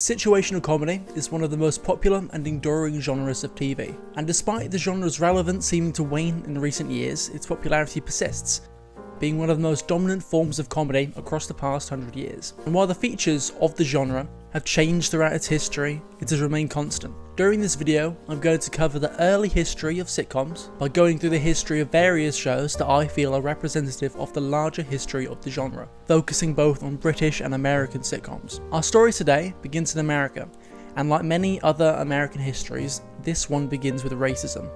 Situational comedy is one of the most popular and enduring genres of TV, and despite the genre's relevance seeming to wane in recent years, its popularity persists, being one of the most dominant forms of comedy across the past 100 years. And while the features of the genre have changed throughout its history, it has remained constant. During this video, I'm going to cover the early history of sitcoms by going through the history of various shows that I feel are representative of the larger history of the genre, focusing both on British and American sitcoms. Our story today begins in America, and like many other American histories, this one begins with racism.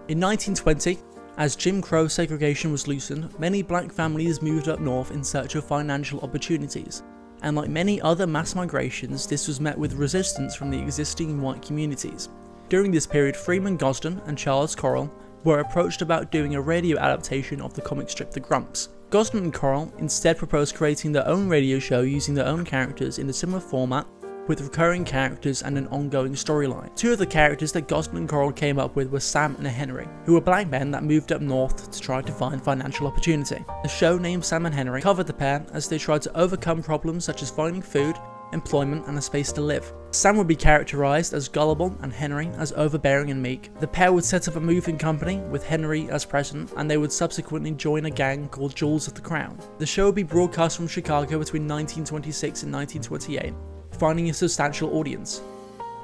In 1920, as Jim Crow segregation was loosened, many black families moved up north in search of financial opportunities. And like many other mass migrations, this was met with resistance from the existing white communities. During this period, Freeman Gosden and Charles Correll were approached about doing a radio adaptation of the comic strip The Grumps. Gosden and Correll instead proposed creating their own radio show using their own characters in a similar format, with recurring characters and an ongoing storyline. Two of the characters that Gosden and Correll came up with were Sam and Henry, who were black men that moved up north to try to find financial opportunity. The show named Sam and Henry covered the pair as they tried to overcome problems such as finding food, employment, and a space to live. Sam would be characterized as gullible and Henry as overbearing and meek. The pair would set up a moving company with Henry as president, and they would subsequently join a gang called Jewels of the Crown. The show would be broadcast from Chicago between 1926 and 1928. Finding a substantial audience.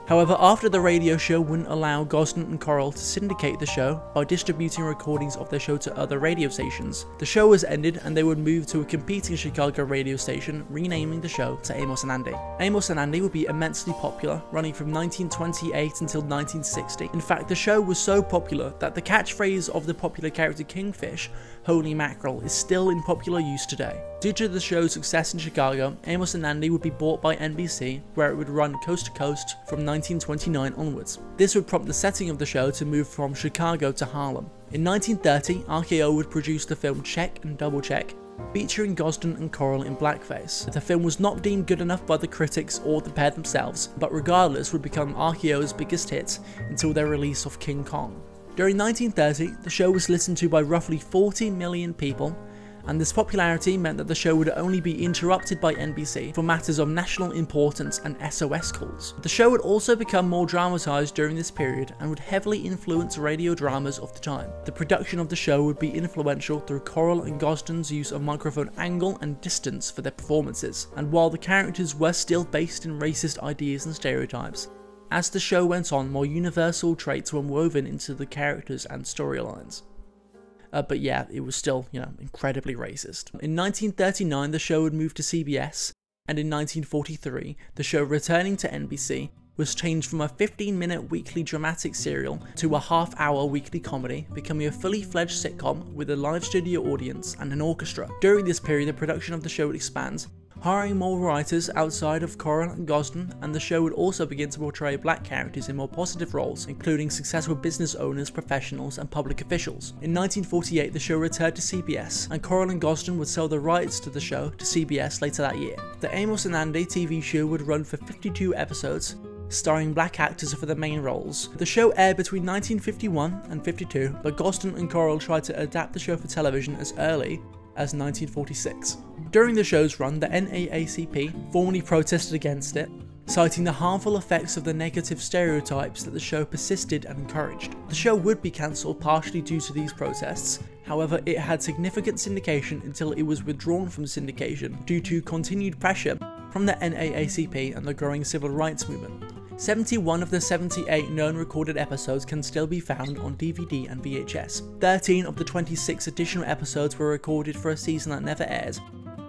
However, after the radio show wouldn't allow Gosden and Correll to syndicate the show by distributing recordings of their show to other radio stations, the show was ended and they would move to a competing Chicago radio station, renaming the show to Amos and Andy. Amos and Andy would be immensely popular, running from 1928 until 1960. In fact, the show was so popular that the catchphrase of the popular character Kingfish, "Holy mackerel," is still in popular use today. Due to the show's success in Chicago, Amos and Andy would be bought by NBC, where it would run coast to coast from 1929 onwards. This would prompt the setting of the show to move from Chicago to Harlem. In 1930, RKO would produce the film Check and Double Check, featuring Gosden and Correll in blackface. The film was not deemed good enough by the critics or the pair themselves, but regardless would become RKO's biggest hit until their release of King Kong. During 1930, the show was listened to by roughly 40 million people, and this popularity meant that the show would only be interrupted by NBC for matters of national importance and SOS calls. The show would also become more dramatized during this period and would heavily influence radio dramas of the time. The production of the show would be influential through Correll and Gosden's use of microphone angle and distance for their performances, and while the characters were still based in racist ideas and stereotypes, as the show went on, more universal traits were woven into the characters and storylines. But yeah, it was still, incredibly racist. In 1939, the show would move to CBS, and in 1943, the show returning to NBC was changed from a 15-minute weekly dramatic serial to a half-hour weekly comedy, becoming a fully fledged sitcom with a live studio audience and an orchestra. During this period, the production of the show would expand, hiring more writers outside of Correll and Gosden, and the show would also begin to portray black characters in more positive roles, including successful business owners, professionals, and public officials. In 1948, the show returned to CBS, and Correll and Gosden would sell the rights to the show to CBS later that year. The Amos and Andy TV show would run for 52 episodes, starring black actors for the main roles. The show aired between 1951 and 52, but Gosden and Correll tried to adapt the show for television as early as 1946. During the show's run, the NAACP formally protested against it, citing the harmful effects of the negative stereotypes that the show persisted and encouraged. The show would be cancelled partially due to these protests. However, it had significant syndication until it was withdrawn from syndication due to continued pressure from the NAACP and the growing civil rights movement. 71 of the 78 known recorded episodes can still be found on DVD and VHS. 13 of the 26 additional episodes were recorded for a season that never aired,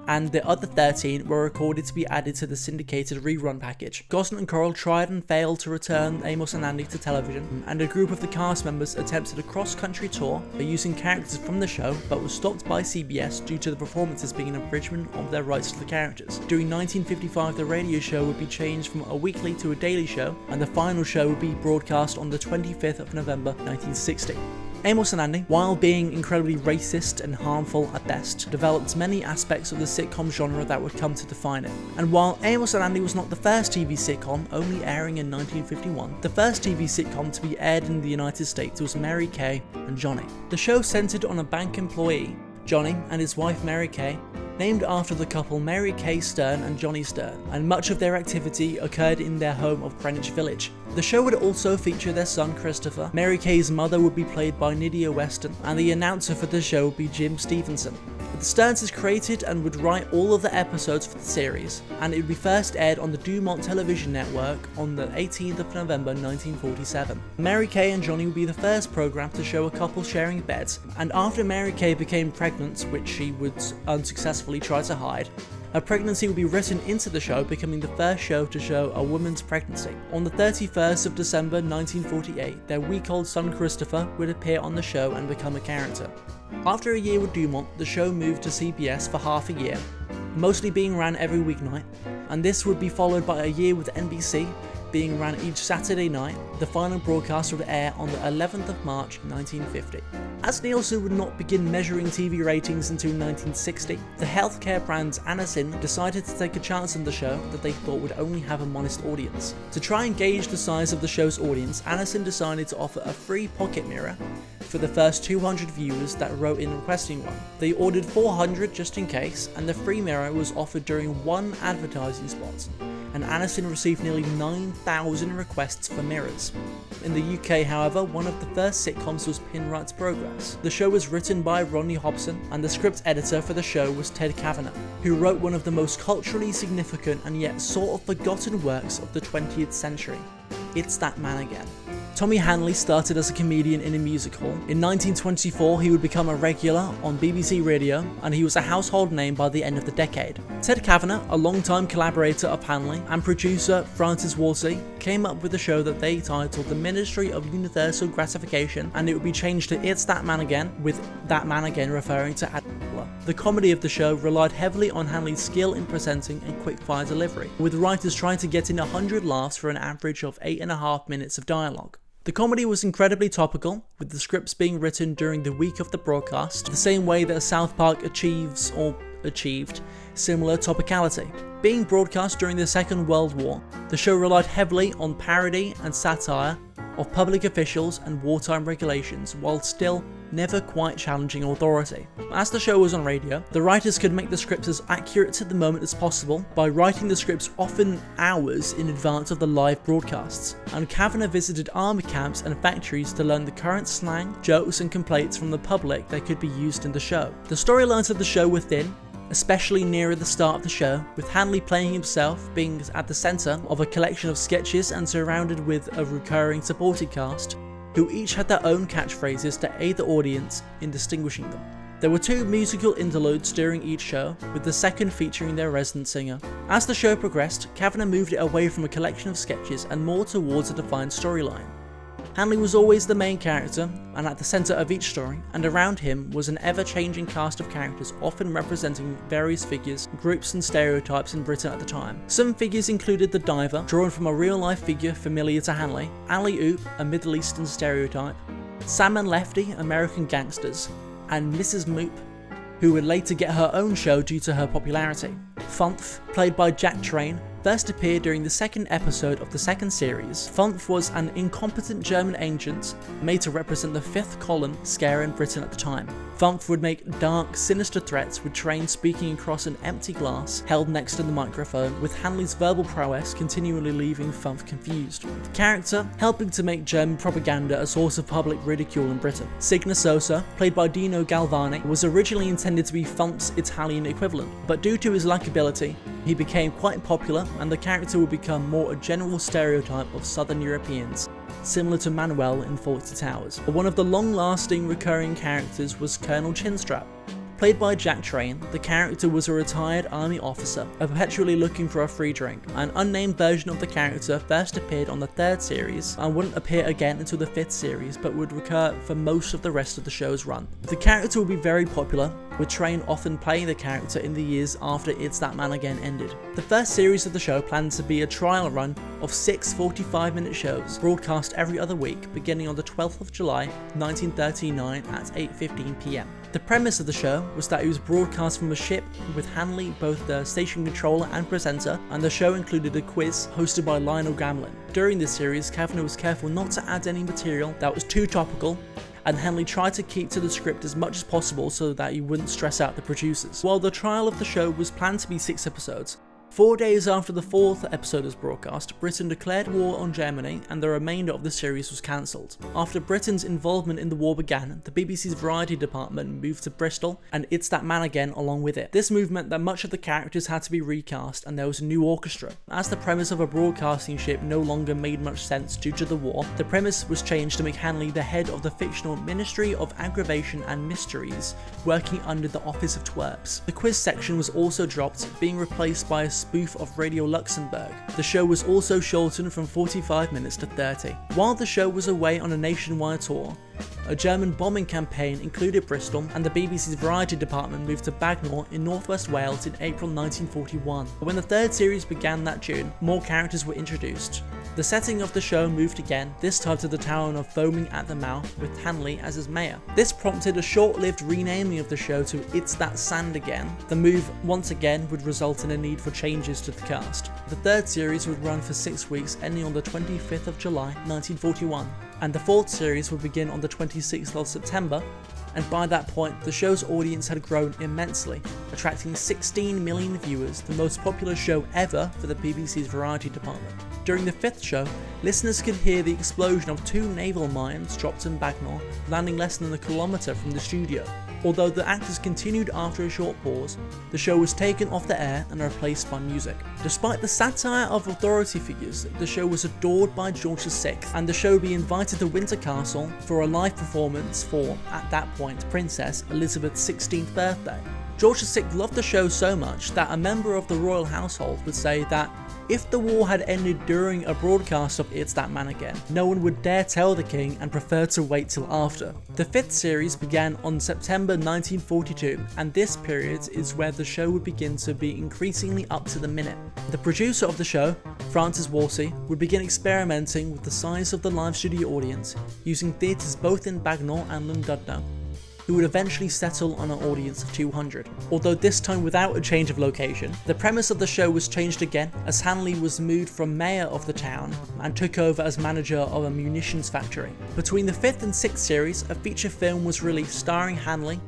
and the other 13 were recorded to be added to the syndicated rerun package. Gosden and Correll tried and failed to return Amos and Andy to television, and a group of the cast members attempted a cross-country tour by using characters from the show, but was stopped by CBS due to the performances being an infringement of their rights to the characters. During 1955, the radio show would be changed from a weekly to a daily show, and the final show would be broadcast on the 25th of November 1960. Amos and Andy, while being incredibly racist and harmful at best, developed many aspects of the sitcom genre that would come to define it. And while Amos and Andy was not the first TV sitcom, only airing in 1951, the first TV sitcom to be aired in the United States was Mary Kay and Johnny. The show centered on a bank employee, Johnny, and his wife Mary Kay, named after the couple Mary Kay Stern and Johnny Stern, and much of their activity occurred in their home of Greenwich Village. The show would also feature their son Christopher. Mary Kay's mother would be played by Nydia Weston, and the announcer for the show would be Jim Stevenson. The Stearns created and would write all of the episodes for the series, and it would be first aired on the Dumont Television Network on the 18th of November 1947. Mary Kay and Johnny would be the first program to show a couple sharing beds, and after Mary Kay became pregnant, which she would unsuccessfully try to hide, her pregnancy would be written into the show, becoming the first show to show a woman's pregnancy. On the 31st of December 1948, their week-old son Christopher would appear on the show and become a character. After a year with Dumont, the show moved to CBS for half a year, mostly being ran every weeknight, and this would be followed by a year with NBC, being ran each Saturday night. The final broadcast would air on the 11th of March 1950. As Nielsen would not begin measuring TV ratings until 1960, the healthcare brand Anacin decided to take a chance on the show that they thought would only have a modest audience. To try and gauge the size of the show's audience, Anacin decided to offer a free pocket mirror for the first 200 viewers that wrote in requesting one. They ordered 400 just in case, and the free mirror was offered during one advertising spot, and Anacin received nearly 9,000 requests for mirrors. In the UK, however, one of the first sitcoms was Pinwright's Progress. The show was written by Rodney Hobson, and the script editor for the show was Ted Kavanagh, who wrote one of the most culturally significant and yet sort of forgotten works of the 20th century, It's That Man Again. Tommy Hanley started as a comedian in a music hall. In 1924, he would become a regular on BBC Radio, and he was a household name by the end of the decade. Ted Kavanagh, a longtime collaborator of Hanley, and producer Francis Wolsey, came up with a show that they titled The Ministry of Universal Gratification, and it would be changed to It's That Man Again, with That Man Again referring to Adam Sandler. The comedy of the show relied heavily on Hanley's skill in presenting and quick-fire delivery, with writers trying to get in 100 laughs for an average of 8.5 minutes of dialogue. The comedy was incredibly topical, with the scripts being written during the week of the broadcast, the same way that South Park achieved similar topicality. Being broadcast during the Second World War, the show relied heavily on parody and satire of public officials and wartime regulations, while still never quite challenging authority. As the show was on radio, the writers could make the scripts as accurate to the moment as possible by writing the scripts often hours in advance of the live broadcasts, and Kavanagh visited army camps and factories to learn the current slang, jokes and complaints from the public that could be used in the show. The storylines of the show were thin, especially nearer the start of the show, with Hanley playing himself being at the centre of a collection of sketches and surrounded with a recurring supporting cast, who each had their own catchphrases to aid the audience in distinguishing them. There were 2 musical interludes during each show, with the second featuring their resident singer. As the show progressed, Kavanagh moved it away from a collection of sketches and more towards a defined storyline. Hanley was always the main character and at the centre of each story, and around him was an ever-changing cast of characters often representing various figures, groups and stereotypes in Britain at the time. Some figures included the diver, drawn from a real-life figure familiar to Hanley, Ali Oop, a Middle Eastern stereotype, Sam and Lefty, American gangsters, and Mrs. Moop, who would later get her own show due to her popularity. Funf, played by Jack Train, first appeared during the second episode of the second series. Funf was an incompetent German agent made to represent the 5th column scare in Britain at the time. Funf would make dark, sinister threats with Train speaking across an empty glass held next to the microphone, with Hanley's verbal prowess continually leaving Funf confused. The character helping to make German propaganda a source of public ridicule in Britain. Signa Sosa, played by Dino Galvani, was originally intended to be Funf's Italian equivalent, but due to his likability, he became quite popular, and the character would become more a general stereotype of Southern Europeans, similar to Manuel in Fawlty Towers. But one of the long-lasting recurring characters was Colonel Chinstrap. Played by Jack Train, the character was a retired army officer, perpetually looking for a free drink. An unnamed version of the character first appeared on the 3rd series and wouldn't appear again until the 5th series, but would recur for most of the rest of the show's run. The character would be very popular, with Train often playing the character in the years after It's That Man Again ended. The first series of the show planned to be a trial run of 6 45-minute shows, broadcast every other week, beginning on the 12th of July 1939 at 8:15 PM. The premise of the show was that it was broadcast from a ship, with Hanley both the station controller and presenter, and the show included a quiz hosted by Lionel Gamlin. During this series, Kavanagh was careful not to add any material that was too topical, and Henley tried to keep to the script as much as possible so that he wouldn't stress out the producers. While the trial of the show was planned to be 6 episodes, 4 days after the 4th episode was broadcast, Britain declared war on Germany and the remainder of the series was cancelled. After Britain's involvement in the war began, the BBC's variety department moved to Bristol, and It's That Man Again along with it. This move meant that much of the characters had to be recast and there was a new orchestra. As the premise of a broadcasting ship no longer made much sense due to the war, the premise was changed to make Hanley the head of the fictional Ministry of Aggravation and Mysteries, working under the Office of Twerps. The quiz section was also dropped, being replaced by a spoof of Radio Luxembourg. The show was also shortened from 45 minutes to 30. While the show was away on a nationwide tour, a German bombing campaign included Bristol, and the BBC's variety department moved to Bagnor in northwest Wales in April 1941. When the 3rd series began that June, more characters were introduced. The setting of the show moved again, this time to the town of Foaming at the Mouth, with Hanley as his mayor. This prompted a short-lived renaming of the show to It's That Sand Again. The move, once again, would result in a need for changes to the cast. The 3rd series would run for 6 weeks, ending on the 25th of July 1941. And the 4th series would begin on the 26th of September, and by that point the show's audience had grown immensely, attracting 16 million viewers, the most popular show ever for the BBC's variety department. During the 5th show, listeners could hear the explosion of 2 naval mines dropped in Bagnor, landing less than a kilometre from the studio. Although the actors continued after a short pause, the show was taken off the air and replaced by music. Despite the satire of authority figures, the show was adored by George VI, and the show would be invited to Windsor Castle for a live performance for, at that point, Princess Elizabeth's 16th birthday. George VI loved the show so much that a member of the royal household would say that if the war had ended during a broadcast of It's That Man Again, no one would dare tell the king and prefer to wait till after. The 5th series began on September 1942, and this period is where the show would begin to be increasingly up to the minute. The producer of the show, Francis Wolsey, would begin experimenting with the size of the live studio audience, using theatres both in Bagnor and Llandudno, who would eventually settle on an audience of 200. Although this time without a change of location, the premise of the show was changed again as Hanley was moved from mayor of the town and took over as manager of a munitions factory. Between the 5th and 6th series, a feature film was released starring Hanley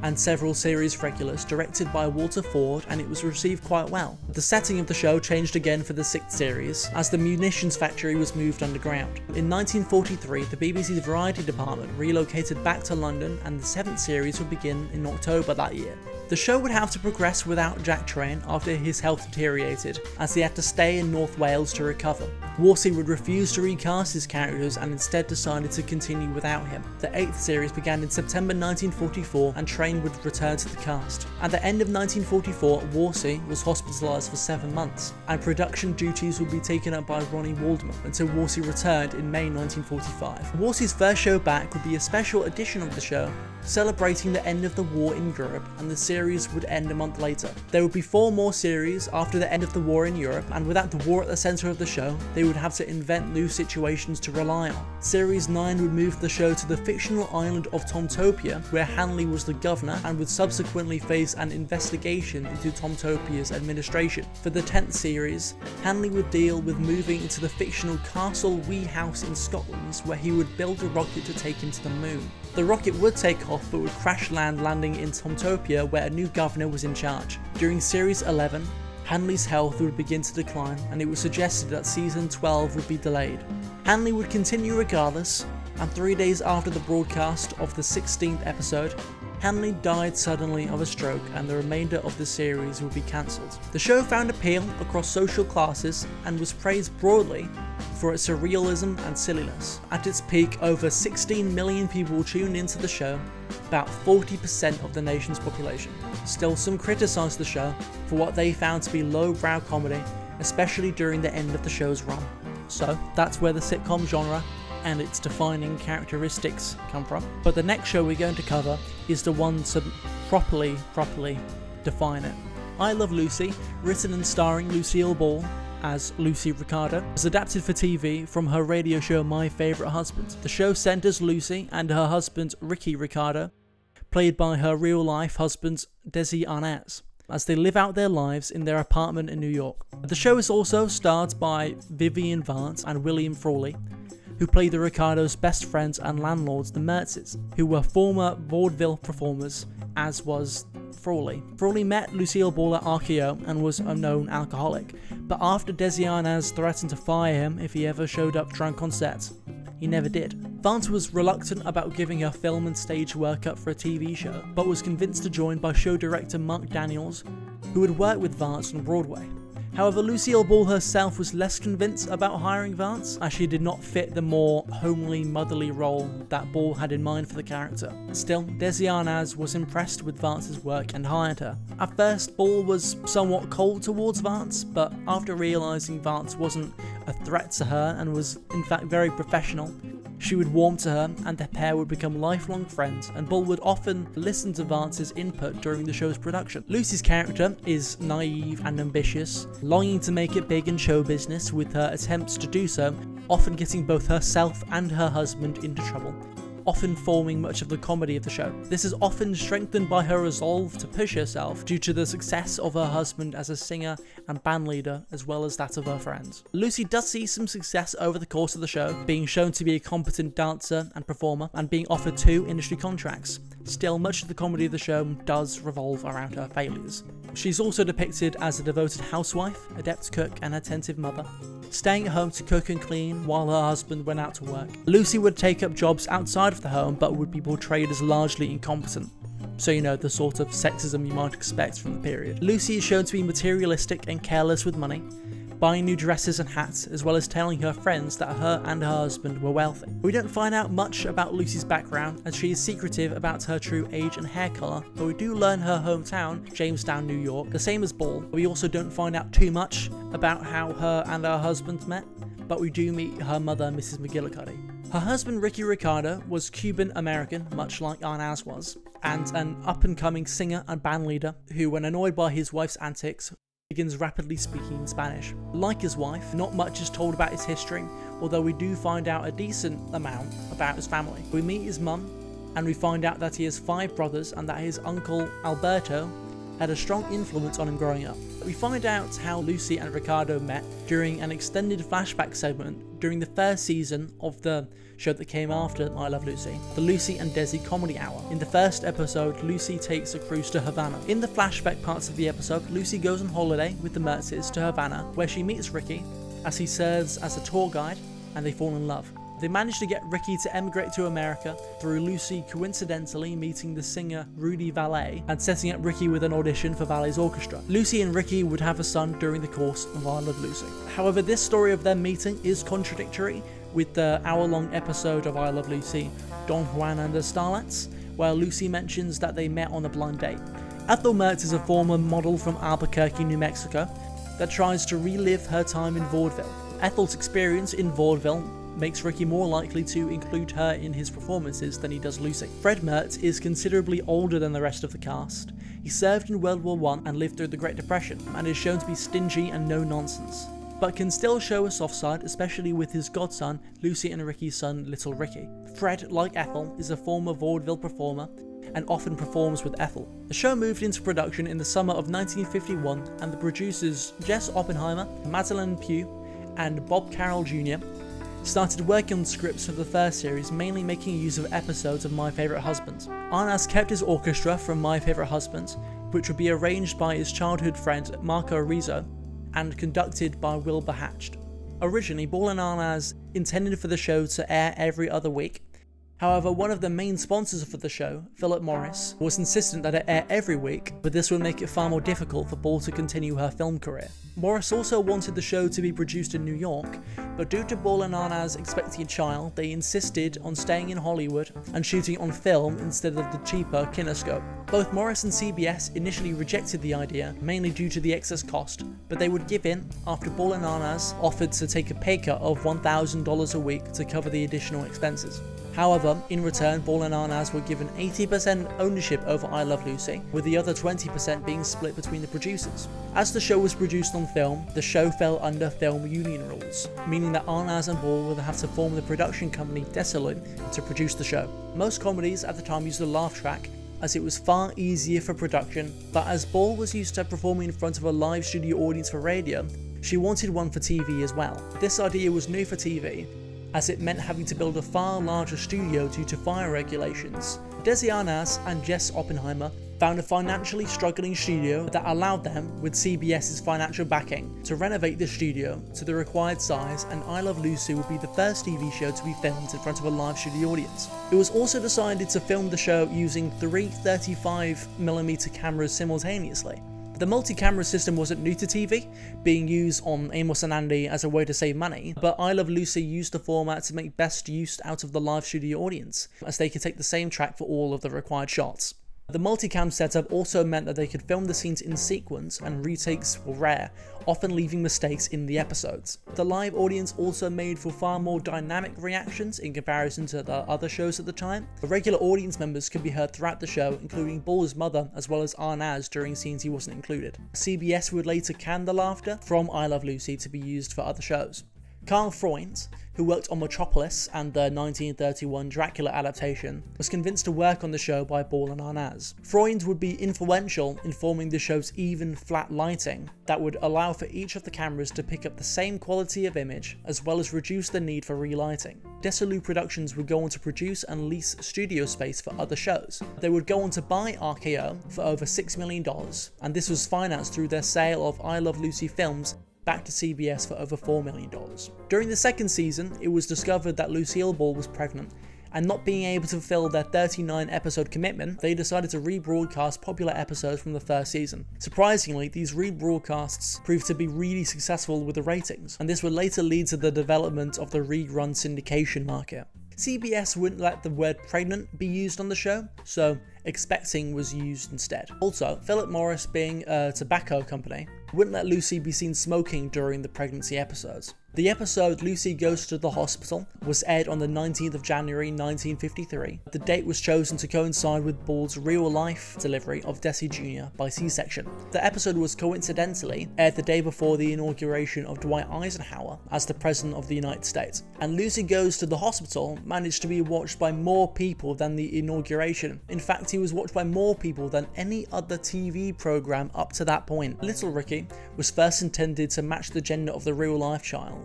and several series regulars, directed by Walter Ford, and it was received quite well. The setting of the show changed again for the 6th series, as the munitions factory was moved underground. In 1943, the BBC's variety department relocated back to London, and the 7th series would begin in October that year. The show would have to progress without Jack Train after his health deteriorated, as he had to stay in North Wales to recover. Wolsey would refuse to recast his characters and instead decided to continue without him. The 8th series began in September 1944, and Train would return to the cast. At the end of 1944, Wolsey was hospitalised for 7 months, and production duties would be taken up by Ronnie Waldman until Wolsey returned in May 1945. Wolsey's first show back would be a special edition of the show, celebrating the end of the war in Europe, and the series would end a month later. There would be 4 more series after the end of the war in Europe, and without the war at the centre of the show, they would have to invent new situations to rely on. Series 9 would move the show to the fictional island of Tomtopia, where Hanley was the governor and would subsequently face an investigation into Tomtopia's administration. For the 10th series, Hanley would deal with moving into the fictional Castle Wee House in Scotland, where he would build a rocket to take him to the moon. The rocket would take off but would crash landing in Tomtopia, where a new governor was in charge. During series 11, Hanley's health would begin to decline, and it was suggested that season 12 would be delayed. Hanley would continue regardless, and 3 days after the broadcast of the 16th episode, Hanley died suddenly of a stroke, and the remainder of the series would be cancelled. The show found appeal across social classes and was praised broadly for its surrealism and silliness. At its peak, over 16 million people tuned into the show, about 40% of the nation's population. Still, some criticised the show for what they found to be low-brow comedy, especially during the end of the show's run. So that's where the sitcom genre and its defining characteristics come from. But the next show we're going to cover is the one to properly define it. I Love Lucy, written and starring Lucille Ball as Lucy Ricardo, was adapted for TV from her radio show My Favourite Husband. The show centres Lucy and her husband Ricky Ricardo, played by her real-life husband Desi Arnaz, as they live out their lives in their apartment in New York. The show is also starred by Vivian Vance and William Frawley, who played the Ricardos' best friends and landlords, the Mertzes, who were former vaudeville performers, as was Frawley. Frawley met Lucille Ball at RKO and was a known alcoholic, but after Desi Arnaz threatened to fire him if he ever showed up drunk on set, he never did. Vance was reluctant about giving her film and stage work up for a TV show, but was convinced to join by show director Mark Daniels, who had worked with Vance on Broadway. However, Lucille Ball herself was less convinced about hiring Vance, as she did not fit the more homely, motherly role that Ball had in mind for the character. Still, Desi Arnaz was impressed with Vance's work and hired her. At first, Ball was somewhat cold towards Vance, but after realising Vance wasn't a threat to her and was in fact very professional, she would warm to her and the pair would become lifelong friends, and Ball would often listen to Vance's input during the show's production. Lucy's character is naive and ambitious, longing to make it big in show business, with her attempts to do so often getting both herself and her husband into trouble, often forming much of the comedy of the show. This is often strengthened by her resolve to push herself due to the success of her husband as a singer and bandleader, as well as that of her friends. Lucy does see some success over the course of the show, being shown to be a competent dancer and performer, and being offered 2 industry contracts. Still, much of the comedy of the show does revolve around her failures. She's also depicted as a devoted housewife, adept cook and attentive mother, staying at home to cook and clean while her husband went out to work. Lucy would take up jobs outside of the home but would be portrayed as largely incompetent. So you know, the sort of sexism you might expect from the period. Lucy is shown to be materialistic and careless with money, buying new dresses and hats, as well as telling her friends that her and her husband were wealthy. We don't find out much about Lucy's background, as she is secretive about her true age and hair colour, but we do learn her hometown, Jamestown, New York, the same as Ball. We also don't find out too much about how her and her husband met, but we do meet her mother, Mrs. McGillicuddy. Her husband, Ricky Ricardo, was Cuban-American, much like Arnaz was, and an up-and-coming singer and bandleader who, when annoyed by his wife's antics, begins rapidly speaking Spanish. Like his wife, not much is told about his history, although we do find out a decent amount about his family. We meet his mum, and we find out that he has 5 brothers and that his uncle Alberto had a strong influence on him growing up. We find out how Lucy and Ricardo met during an extended flashback segment during the first season of the show that came after I Love Lucy, the Lucy and Desi Comedy Hour. In the first episode, Lucy takes a cruise to Havana. In the flashback parts of the episode, Lucy goes on holiday with the Mertzes to Havana, where she meets Ricky as he serves as a tour guide, and they fall in love. They manage to get Ricky to emigrate to America through Lucy coincidentally meeting the singer Rudy Vallee and setting up Ricky with an audition for Vallee's orchestra. Lucy and Ricky would have a son during the course of I Love Lucy. However, this story of them meeting is contradictory with the hour-long episode of I Love Lucy, Don Juan and the Starlets, where Lucy mentions that they met on a blind date. Ethel Mertz is a former model from Albuquerque, New Mexico, that tries to relive her time in vaudeville. Ethel's experience in vaudeville makes Ricky more likely to include her in his performances than he does Lucy. Fred Mertz is considerably older than the rest of the cast. He served in World War I and lived through the Great Depression, and is shown to be stingy and no-nonsense, but can still show a soft side, especially with his godson, Lucy and Ricky's son, Little Ricky. Fred, like Ethel, is a former vaudeville performer and often performs with Ethel. The show moved into production in the summer of 1951, and the producers Jess Oppenheimer, Madeline Pugh, and Bob Carroll Jr. started working on scripts for the first series, mainly making use of episodes of My Favourite Husband. Arnaz kept his orchestra from My Favourite Husband, which would be arranged by his childhood friend Marco Rizzo and conducted by Wilbur Hatched. Originally, Ball and Arnaz intended for the show to air every other week. However, one of the main sponsors for the show, Philip Morris, was insistent that it air every week, but this would make it far more difficult for Ball to continue her film career. Morris also wanted the show to be produced in New York, but due to Ball and Arnaz expecting a child, they insisted on staying in Hollywood and shooting on film instead of the cheaper kinescope. Both Morris and CBS initially rejected the idea, mainly due to the excess cost, but they would give in after Ball and Arnaz offered to take a pay cut of $1,000 a week to cover the additional expenses. However, in return, Ball and Arnaz were given 80% ownership over I Love Lucy, with the other 20% being split between the producers. As the show was produced on film, the show fell under film union rules, meaning that Arnaz and Ball would have to form the production company Desilu to produce the show. Most comedies at the time used a laugh track, as it was far easier for production, but as Ball was used to performing in front of a live studio audience for radio, she wanted one for TV as well. This idea was new for TV, as it meant having to build a far larger studio due to fire regulations. Desi Arnaz and Jess Oppenheimer found a financially struggling studio that allowed them, with CBS's financial backing, to renovate the studio to the required size, and I Love Lucy would be the first TV show to be filmed in front of a live studio audience. It was also decided to film the show using 3 35mm cameras simultaneously. The multi-camera system wasn't new to TV, being used on Amos and Andy as a way to save money, but I Love Lucy used the format to make best use out of the live studio audience, as they could take the same track for all of the required shots. The multicam setup also meant that they could film the scenes in sequence, and retakes were rare, often leaving mistakes in the episodes. The live audience also made for far more dynamic reactions in comparison to the other shows at the time. The regular audience members could be heard throughout the show, including Ball's mother as well as Arnaz during scenes he wasn't included. CBS would later can the laughter from I Love Lucy to be used for other shows. Carl Freund, who worked on Metropolis and the 1931 Dracula adaptation, was convinced to work on the show by Ball and Arnaz. Freund would be influential in forming the show's even, flat lighting that would allow for each of the cameras to pick up the same quality of image, as well as reduce the need for relighting. Desilu Productions would go on to produce and lease studio space for other shows. They would go on to buy RKO for over $6 million, and this was financed through their sale of I Love Lucy films back to CBS for over $4 million. During the second season, it was discovered that Lucille Ball was pregnant, and not being able to fulfill their 39-episode commitment, they decided to rebroadcast popular episodes from the first season. Surprisingly, these rebroadcasts proved to be really successful with the ratings, and this would later lead to the development of the rerun syndication market. CBS wouldn't let the word pregnant be used on the show, so expecting was used instead. Also, Philip Morris, being a tobacco company, wouldn't let Lucy be seen smoking during the pregnancy episodes. The episode Lucy Goes to the Hospital was aired on the 19th of January 1953. The date was chosen to coincide with Ball's real-life delivery of Desi Jr. by C-section. The episode was coincidentally aired the day before the inauguration of Dwight Eisenhower as the President of the United States, and Lucy Goes to the Hospital managed to be watched by more people than the inauguration. In fact, he was watched by more people than any other TV program up to that point. Little Ricky was first intended to match the gender of the real-life child,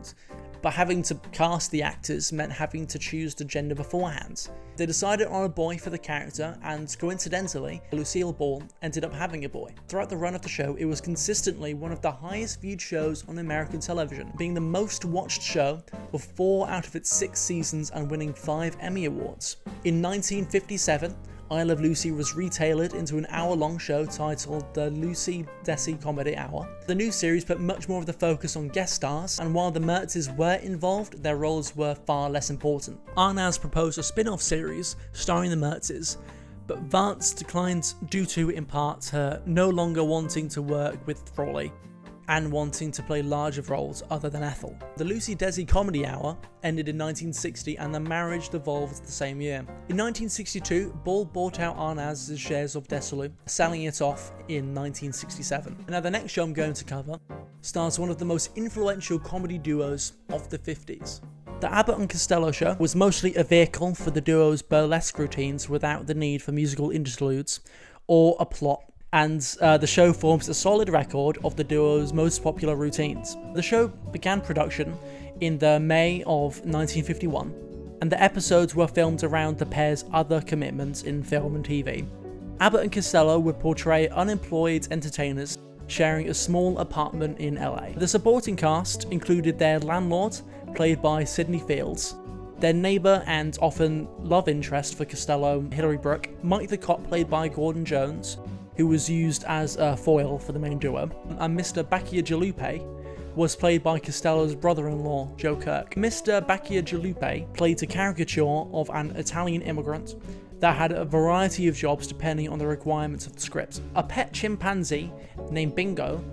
but having to cast the actors meant having to choose the gender beforehand. They decided on a boy for the character, and coincidentally, Lucille Ball ended up having a boy. Throughout the run of the show, it was consistently one of the highest viewed shows on American television, being the most watched show for 4 out of its 6 seasons and winning 5 Emmy Awards. In 1957, I Love Lucy was retailored into an hour-long show titled The Lucy Desi Comedy Hour. The new series put much more of the focus on guest stars, and while the Mertzes were involved, their roles were far less important. Arnaz proposed a spin-off series starring the Mertzes, but Vance declined due to, in part, her no longer wanting to work with Frawley and wanting to play larger roles other than Ethel. The Lucy Desi Comedy Hour ended in 1960, and the marriage devolved the same year. In 1962, Ball bought out Arnaz's shares of Desilu, selling it off in 1967. Now the next show I'm going to cover stars one of the most influential comedy duos of the 50s. The Abbott and Costello show was mostly a vehicle for the duo's burlesque routines without the need for musical interludes or a plot, and the show forms a solid record of the duo's most popular routines. The show began production in the May of 1951, and the episodes were filmed around the pair's other commitments in film and TV. Abbott and Costello would portray unemployed entertainers sharing a small apartment in LA. The supporting cast included their landlord, played by Sidney Fields, their neighbour and often love interest for Costello, Hilary Brooke, Mike the Cop, played by Gordon Jones, who was used as a foil for the main duo, and Mr. Bacchiajalupe was played by Costello's brother-in-law, Joe Kirk. Mr. Bacchiajalupe played a caricature of an Italian immigrant that had a variety of jobs depending on the requirements of the script. A pet chimpanzee named Bingo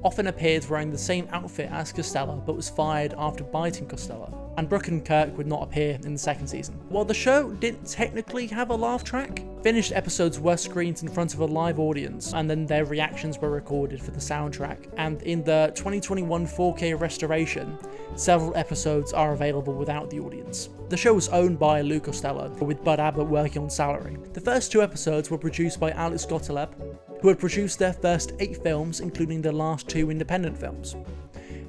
often appeared wearing the same outfit as Costello, but was fired after biting Costello, and Brooke and Kirk would not appear in the second season. While the show didn't technically have a laugh track, finished episodes were screened in front of a live audience, and then their reactions were recorded for the soundtrack. And in the 2021 4K restoration, several episodes are available without the audience. The show was owned by Lou Costello, with Bud Abbott working on salary. The first 2 episodes were produced by Alex Gottlieb, who had produced their first 8 films, including the last 2 independent films.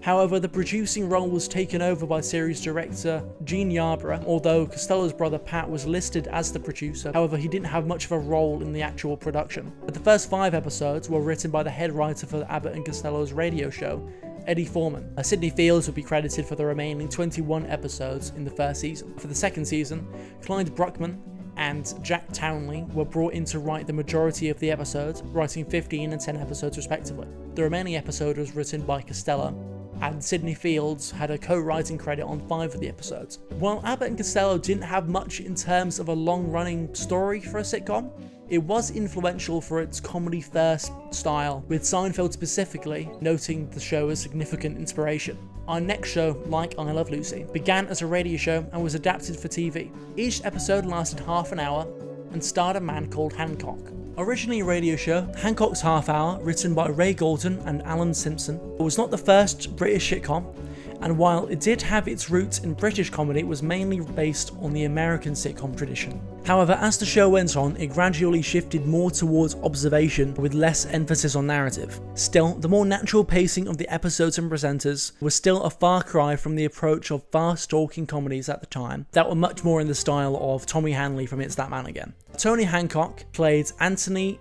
However, the producing role was taken over by series director Gene Yarborough, although Costello's brother Pat was listed as the producer. However, he didn't have much of a role in the actual production. But the first 5 episodes were written by the head writer for Abbott and Costello's radio show, Eddie Foreman. Sidney Fields would be credited for the remaining 21 episodes in the first season. For the second season, Clyde Bruckman and Jack Townley were brought in to write the majority of the episodes, writing 15 and 10 episodes respectively. The remaining episode was written by Costello, and Sidney Fields had a co-writing credit on 5 of the episodes. While Abbott and Costello didn't have much in terms of a long-running story for a sitcom, it was influential for its comedy-first style, with Seinfeld specifically noting the show as significant inspiration. Our next show, Like I Love Lucy, began as a radio show and was adapted for TV. Each episode lasted half an hour and starred a man called Hancock. Originally a radio show, Hancock's Half Hour, written by Ray Galton and Alan Simpson, was not the first British sitcom, and while it did have its roots in British comedy, it was mainly based on the American sitcom tradition. However, as the show went on, it gradually shifted more towards observation with less emphasis on narrative. Still, the more natural pacing of the episodes and presenters was still a far cry from the approach of fast-talking comedies at the time that were much more in the style of Tommy Hanley from It's That Man Again. Tony Hancock played Anthony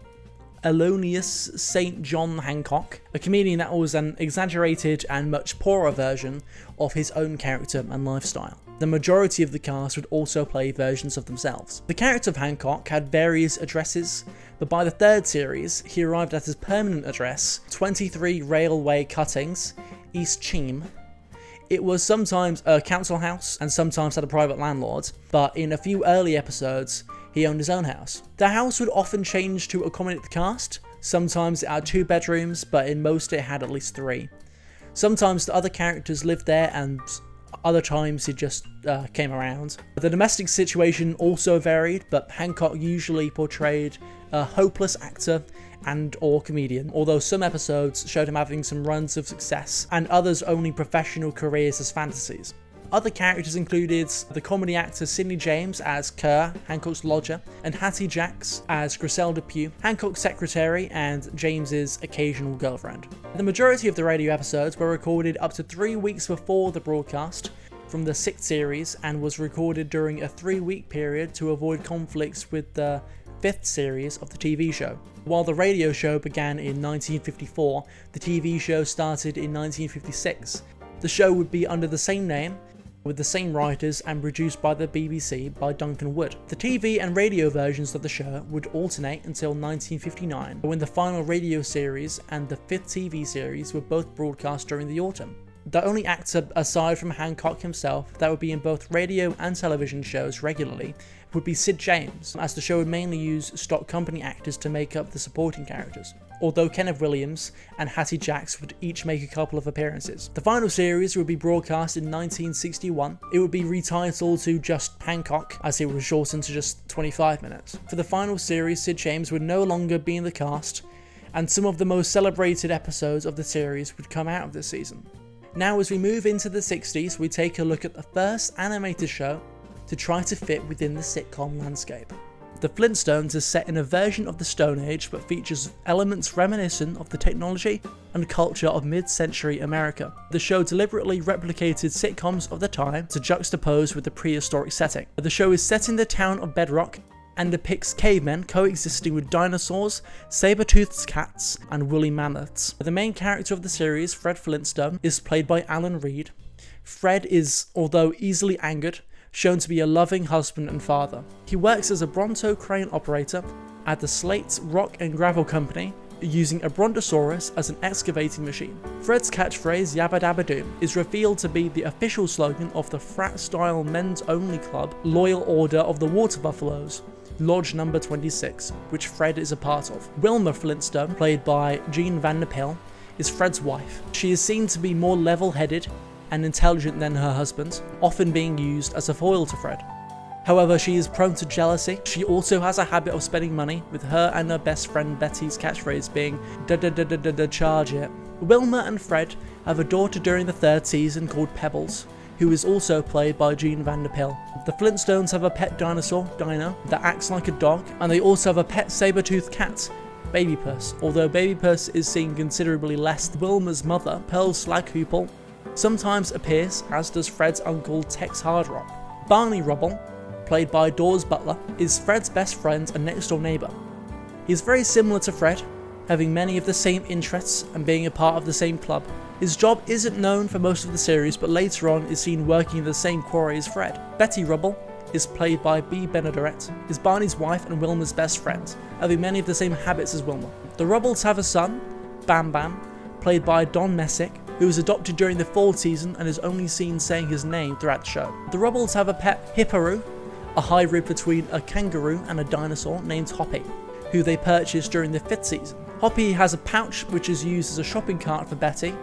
Elonius St. John Hancock, a comedian that was an exaggerated and much poorer version of his own character and lifestyle. The majority of the cast would also play versions of themselves. The character of Hancock had various addresses, but by the 3rd series, he arrived at his permanent address, 23 Railway Cuttings, East Cheam. It was sometimes a council house and sometimes had a private landlord, but in a few early episodes, he owned his own house. The house would often change to accommodate the cast. Sometimes it had 2 bedrooms, but in most it had at least 3. Sometimes the other characters lived there and other times he just came around. The domestic situation also varied, but Hancock usually portrayed a hopeless actor and or comedian, although some episodes showed him having some runs of success and others only professional careers as fantasies. Other characters included the comedy actor Sidney James as Kerr, Hancock's lodger, and Hattie Jacks as Griselda Pugh, Hancock's secretary and James's occasional girlfriend. The majority of the radio episodes were recorded up to 3 weeks before the broadcast from the 6th series and was recorded during a 3-week period to avoid conflicts with the 5th series of the TV show. While the radio show began in 1954, the TV show started in 1956. The show would be under the same name, with the same writers and produced by the BBC by Duncan Wood. The TV and radio versions of the show would alternate until 1959, when the final radio series and the 5th TV series were both broadcast during the autumn. The only actor aside from Hancock himself that would be in both radio and television shows regularly would be Sid James, as the show would mainly use stock company actors to make up the supporting characters, although Kenneth Williams and Hattie Jacks would each make a couple of appearances. The final series would be broadcast in 1961. It would be retitled to just Hancock, as it was shortened to just 25 minutes. For the final series, Sid James would no longer be in the cast, and some of the most celebrated episodes of the series would come out of this season. Now, as we move into the 60s, we take a look at the first animated show to try to fit within the sitcom landscape. The Flintstones is set in a version of the Stone Age but features elements reminiscent of the technology and culture of mid-century America. The show deliberately replicated sitcoms of the time to juxtapose with the prehistoric setting. The show is set in the town of Bedrock and depicts cavemen coexisting with dinosaurs, saber-toothed cats, and woolly mammoths. The main character of the series, Fred Flintstone, is played by Alan Reed. Fred is, although easily angered, shown to be a loving husband and father. He works as a Bronto crane operator at the Slate Rock and Gravel Company, using a Brontosaurus as an excavating machine. Fred's catchphrase, Yabba Dabba Doom, is revealed to be the official slogan of the frat-style men's-only club, Loyal Order of the Water Buffaloes, Lodge number 26, which Fred is a part of. Wilma Flintstone, played by Jean Vanderpil, is Fred's wife. She is seen to be more level-headed and intelligent than her husband, often being used as a foil to Fred. However, she is prone to jealousy. She also has a habit of spending money, with her and her best friend Betty's catchphrase being charge it. Wilma and Fred have a daughter during the 3rd season called Pebbles, who is also played by Jean Vanderpil. The Flintstones have a pet dinosaur, Dino, that acts like a dog, and they also have a pet saber-toothed cat, Baby Puss, although Baby Puss is seen considerably less. Wilma's mother, Pearl Slaghoople, sometimes appears, as does Fred's uncle Tex Hardrock. Barney Rubble, played by Dawes Butler, is Fred's best friend and next door neighbour. He's very similar to Fred, having many of the same interests and being a part of the same club. His job isn't known for most of the series, but later on is seen working in the same quarry as Fred. Betty Rubble is played by Bea Benaderet, is Barney's wife and Wilma's best friend, having many of the same habits as Wilma. The Rubbles have a son, Bam Bam, played by Don Messick, who was adopted during the 4th season and is only seen saying his name throughout the show. The Rubbles have a pet, Hipparoo, a hybrid between a kangaroo and a dinosaur named Hoppy, who they purchased during the 5th season. Hoppy has a pouch which is used as a shopping cart for Betty,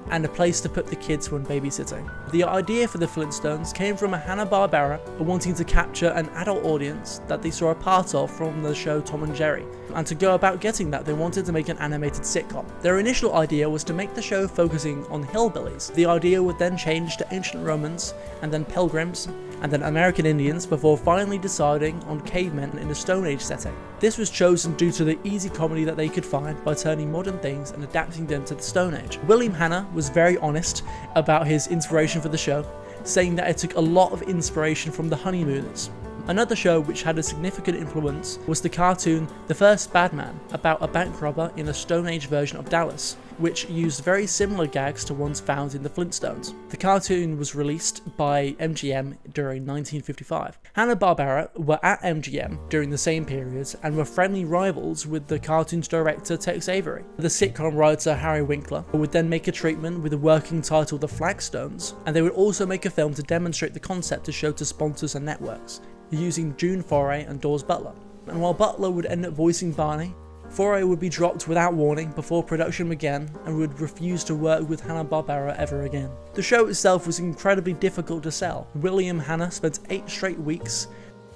and a place to put the kids when babysitting. The idea for the Flintstones came from a Hanna-Barbera wanting to capture an adult audience that they saw a part of from the show Tom and Jerry, and to go about getting that they wanted to make an animated sitcom. Their initial idea was to make the show focusing on hillbillies. The idea would then change to ancient Romans, and then pilgrims, and then American Indians, before finally deciding on cavemen in a Stone Age setting. This was chosen due to the easy comedy that they could find by turning modern things and adapting them to the Stone Age. William Hanna was very honest about his inspiration for the show, saying that it took a lot of inspiration from The Honeymooners. Another show which had a significant influence was the cartoon The First Bad Man, about a bank robber in a Stone Age version of Dallas, which used very similar gags to ones found in the Flintstones. The cartoon was released by MGM during 1955. Hanna-Barbera were at MGM during the same period and were friendly rivals with the cartoon's director Tex Avery. The sitcom writer Harry Winkler would then make a treatment with a working title The Flagstones, and they would also make a film to demonstrate the concept to show to sponsors and networks, using June Foray and Dawes Butler. And while Butler would end up voicing Barney, Foray would be dropped without warning before production began and would refuse to work with Hanna-Barbera ever again. The show itself was incredibly difficult to sell. William Hanna spent 8 straight weeks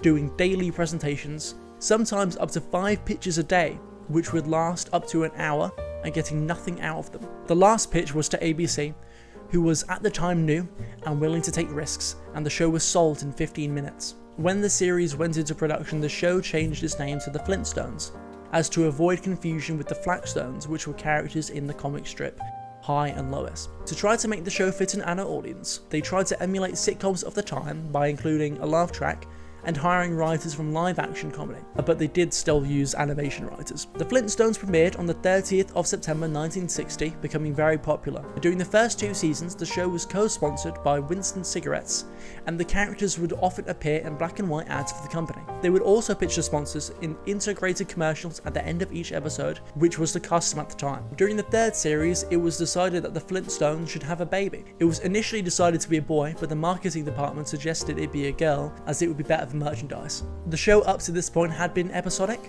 doing daily presentations, sometimes up to 5 pitches a day, which would last up to an hour, and getting nothing out of them. The last pitch was to ABC, who was at the time new and willing to take risks, and the show was sold in 15 minutes. When the series went into production, the show changed its name to The Flintstones, as to avoid confusion with the Flagstones, which were characters in the comic strip Hi and Lois. To try to make the show fit an adult audience, they tried to emulate sitcoms of the time by including a laugh track and hiring writers from live-action comedy, but they did still use animation writers. The Flintstones premiered on the 30th of September 1960, becoming very popular. During the first 2 seasons, the show was co-sponsored by Winston Cigarettes, and the characters would often appear in black and white ads for the company. They would also pitch the sponsors in integrated commercials at the end of each episode, which was the custom at the time. During the 3rd series, it was decided that the Flintstones should have a baby. It was initially decided to be a boy, but the marketing department suggested it be a girl, as it would be better for merchandise. The show up to this point had been episodic,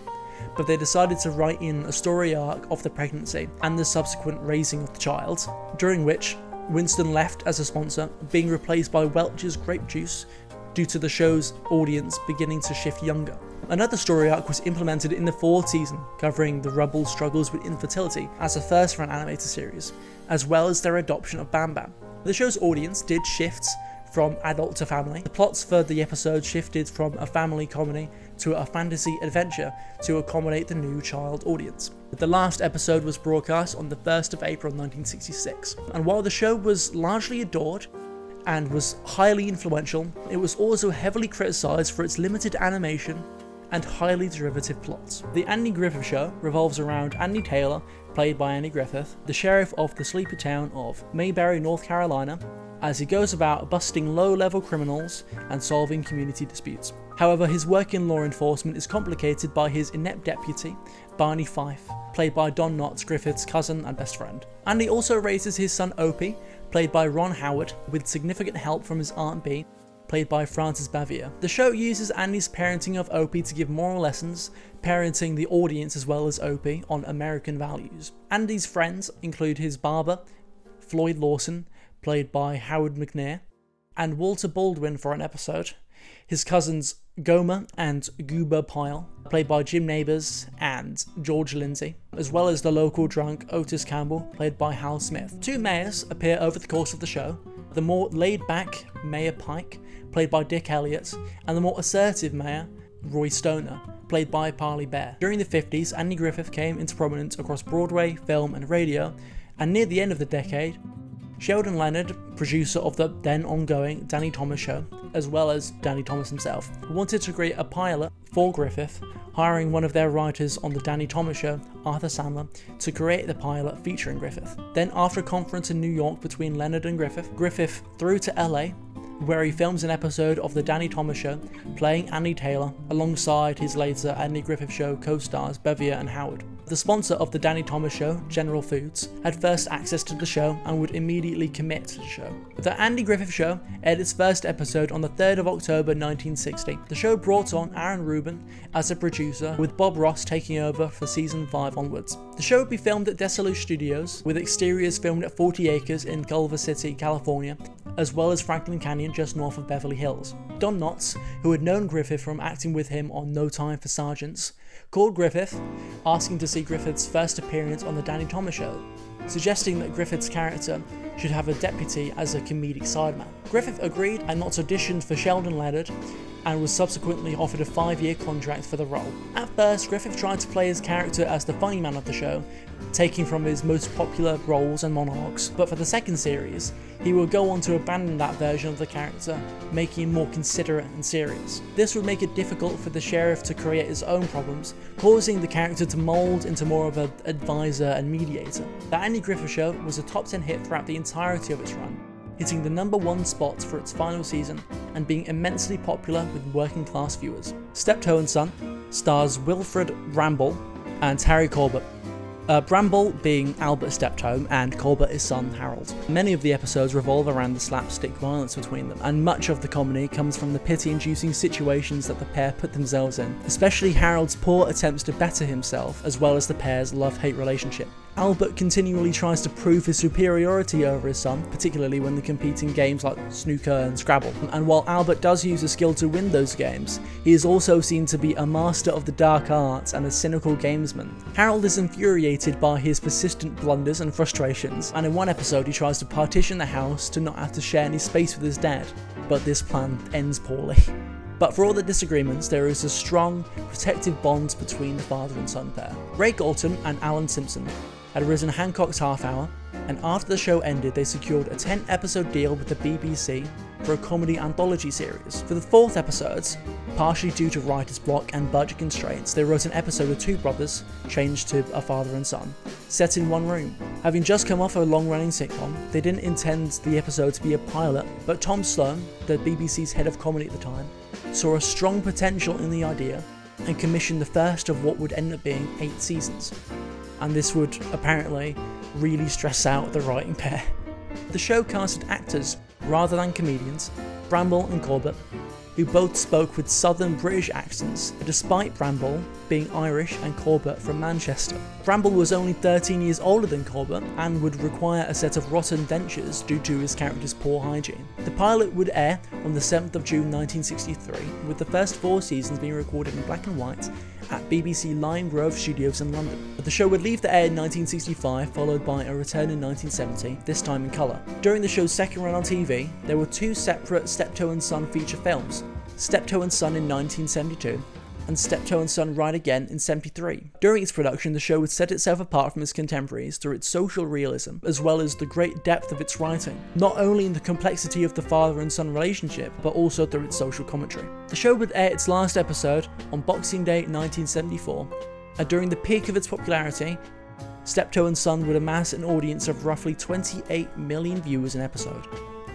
but they decided to write in a story arc of the pregnancy and the subsequent raising of the child, during which Winston left as a sponsor, being replaced by Welch's grape juice due to the show's audience beginning to shift younger. Another story arc was implemented in the 4th season, covering the Rubbles' struggles with infertility as a first for an animated series, as well as their adoption of Bam Bam. The show's audience did shift from adult to family. The plots for the episode shifted from a family comedy to a fantasy adventure to accommodate the new child audience. The last episode was broadcast on the 1st of April 1966, and while the show was largely adored and was highly influential, it was also heavily criticised for its limited animation and highly derivative plots. The Andy Griffith Show revolves around Andy Taylor, played by Andy Griffith, the sheriff of the sleepy town of Mayberry, North Carolina, as he goes about busting low-level criminals and solving community disputes. However, his work in law enforcement is complicated by his inept deputy, Barney Fife, played by Don Knotts, Griffith's cousin and best friend. Andy also raises his son Opie, played by Ron Howard, with significant help from his Aunt Bee, played by Frances Bavier. The show uses Andy's parenting of Opie to give moral lessons, parenting the audience as well as Opie on American values. Andy's friends include his barber, Floyd Lawson, played by Howard McNear, and Walter Baldwin for an episode, his cousins Gomer and Goober Pyle, played by Jim Nabors and George Lindsay, as well as the local drunk Otis Campbell, played by Hal Smith. 2 mayors appear over the course of the show, the more laid-back Mayor Pike, played by Dick Elliott, and the more assertive mayor, Roy Stoner, played by Parley Bear. During the 50s, Andy Griffith came into prominence across Broadway, film and radio, and near the end of the decade, Sheldon Leonard, producer of the then ongoing Danny Thomas Show, as well as Danny Thomas himself, wanted to create a pilot for Griffith, hiring one of their writers on the Danny Thomas Show, Arthur Sandler, to create the pilot featuring Griffith. Then after a conference in New York between Leonard and Griffith flew to LA, where he films an episode of the Danny Thomas Show, playing Andy Taylor alongside his later Andy Griffith Show co-stars Bevier and Howard. The sponsor of the Danny Thomas Show, General Foods, had first access to the show and would immediately commit to the show. The Andy Griffith Show aired its first episode on the 3rd of October 1960. The show brought on Aaron Rubin as a producer, with Bob Ross taking over for season 5 onwards. The show would be filmed at Desolate Studios, with exteriors filmed at 40 Acres in Culver City, California, as well as Franklin Canyon just north of Beverly Hills. Don Knotts, who had known Griffith from acting with him on No Time for Sergeants, called Griffith, asking to see Griffith's first appearance on the Danny Thomas Show, suggesting that Griffith's character should have a deputy as a comedic sideman. Griffith agreed and Knotts auditioned for Sheldon Leonard and was subsequently offered a 5-year contract for the role. At first, Griffith tried to play his character as the funny man of the show, taking from his most popular roles and monologues, but for the second series, he would go on to abandon that version of the character, making him more considerate and serious. This would make it difficult for the sheriff to create his own problems, causing the character to mould into more of an advisor and mediator. The Andy Griffith Show was a top 10 hit throughout the entirety of its run, hitting the #1 spot for its final season and being immensely popular with working class viewers. Steptoe and Son stars Wilfred Bramble and Harry Corbett. Bramble being Albert Steptoe and Corbett his son Harold. Many of the episodes revolve around the slapstick violence between them, and much of the comedy comes from the pity-inducing situations that the pair put themselves in, especially Harold's poor attempts to better himself, as well as the pair's love-hate relationship. Albert continually tries to prove his superiority over his son, particularly when they compete in games like snooker and Scrabble. And while Albert does use his skill to win those games, he is also seen to be a master of the dark arts and a cynical gamesman. Harold is infuriated by his persistent blunders and frustrations, and in one episode he tries to partition the house to not have to share any space with his dad, but this plan ends poorly. But for all the disagreements, there is a strong, protective bond between the father and son pair. Ray Galton and Alan Simpson had arisen Hancock's Half Hour, and after the show ended they secured a 10-episode deal with the BBC for a comedy anthology series. For the 4th episode, partially due to writer's block and budget constraints, they wrote an episode with two brothers, changed to a father and son, set in one room. Having just come off a long-running sitcom, they didn't intend the episode to be a pilot, but Tom Sloan, the BBC's head of comedy at the time, saw a strong potential in the idea and commissioned the first of what would end up being 8 seasons. And this would apparently really stress out the writing pair. The show casted actors rather than comedians, Bramble and Corbett, who both spoke with southern British accents, despite Bramble being Irish and Corbett from Manchester. Bramble was only 13 years older than Corbett and would require a set of rotten dentures due to his character's poor hygiene. The pilot would air on the 7th of June 1963, with the first 4 seasons being recorded in black and white at BBC Lime Grove Studios in London. But the show would leave the air in 1965, followed by a return in 1970, this time in colour. During the show's second run on TV, there were 2 separate Steptoe and Son feature films, Steptoe and Son in 1972, and Steptoe and Son Ride Again in 73. During its production, the show would set itself apart from its contemporaries through its social realism, as well as the great depth of its writing, not only in the complexity of the father and son relationship, but also through its social commentary. The show would air its last episode on Boxing Day 1974, and during the peak of its popularity, Steptoe and Son would amass an audience of roughly 28 million viewers an episode.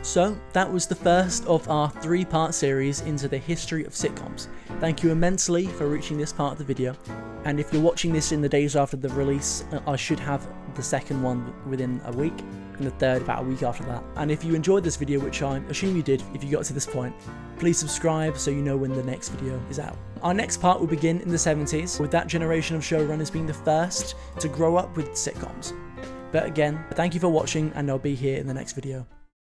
So that was the first of our 3-part series into the history of sitcoms. Thank you immensely for reaching this part of the video, and if you're watching this in the days after the release, I should have the second one within a week, and the third about a week after that. And if you enjoyed this video, which I assume you did if you got to this point, please subscribe so you know when the next video is out. Our next part will begin in the 70s, with that generation of showrunners being the first to grow up with sitcoms. But again, thank you for watching, and I'll be here in the next video.